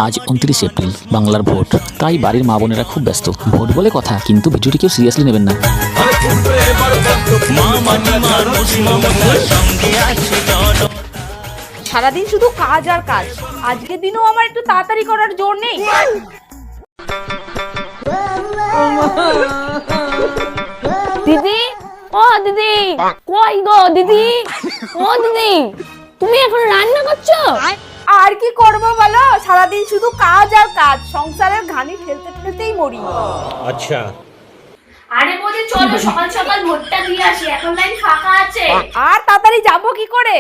আজ 29 এপ্রিল বাংলার ভোট, তাই বাড়ির মা বোনেরা খুব ব্যস্ত। ভোট বলে কথা, কিন্তু ভিডিওটি কেউ সিরিয়াসলি নেবেন না। সারাদিন শুধু কাজ আর কাজ। আজকের দিনও আমার একটু তাড়াতাড়ি করার জোর নেই। দিদি, ও দিদি, কই গো দিদি, ও দিদি, তুমি এখন রান্না করছো? আর কি করবো বলো, সারাদিন শুধু কাজ আর কাজ, সংসারের ঘানি ঠেলতে ঠেলতেই মরি। আচ্ছা, আরে বলি চলো সকাল সকাল ভোটটা দিয়ে আসি, এখন লাইন ফাঁকা আছে। আর তাড়াতাড়ি যাবো কি করে?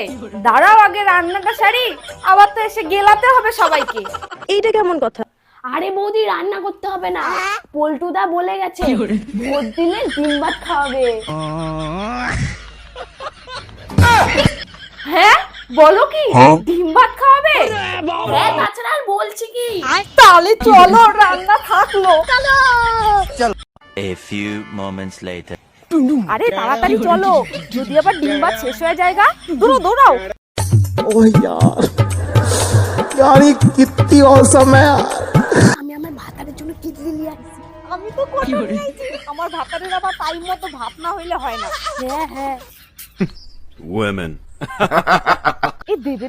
দাঁড়াও আগে রান্নাটা সারি, আবার তো এসে গেলাতে হবে সবাইকে। এইটা কেমন কথা? আরে বৌদি রান্না করতে হবে না, পল্টুদা বলে গেছে ভোট দিলে ডিম ভাত খাওয়াবে। হ্যাঁ বলো কি, ডিম ভাত খাওয়াবে? হ্যাঁ, তাছাড়া আর বলছি কি। তাহলে চলো, রান্না থাকলো। A few moments later. আরে তাড়াতাড়ি চলো, যদি আবার ডিম ভাত শেষ হয়ে যায় গা। দৌড়াও দৌড়াও। ओह यार यार ये कितनी औसम है यार। আমি আমার ভাতারের জন্য কিডনি নিয়ে আসছি। আমি তো কত নিয়েছি, আমার ভাতারের আবার টাইম মতো ভাত না হইলে হয় না। হ্যাঁ হ্যাঁ women. এ দেবে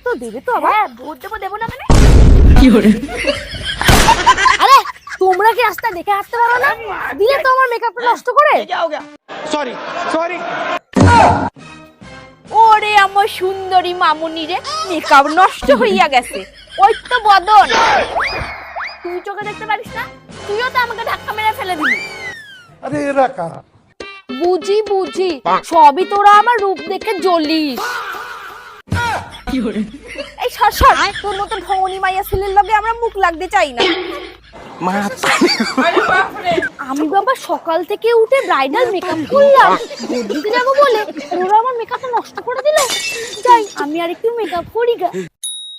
তো আবার। হ্যাঁ, ভোট দেবো না মানে আরে তোমরা কি রাস্তা দেখে হাঁটতে পারো না? দিলে তো আমার মেকআপটা নষ্ট করে। ওরে আমার সুন্দরী মামুনি রে, মেকআপ নষ্ট হইয়া গেছে। ওই তো বদন। তুই চোখে দেখতে পারিস না? তুইও তো আমাকে ধাক্কা মেরে ফেলে দিলি। अरे रखा বুঝি সবই তোরা আমার রূপ দেখে জ্বলিস। এই সর, তোর মতো ঢঙনি মাইয়া ছেলের লগে আমরা মুখ লাগতে চাই না। আমি বাবা সকাল থেকে উঠে ব্রাইডাল মেকআপ করলাম, ভোট দিতে যাবো বলে ওরা আমার মেকআপটা নষ্ট করে দিল। যাই আমি আর একটু মেকআপ করি গা।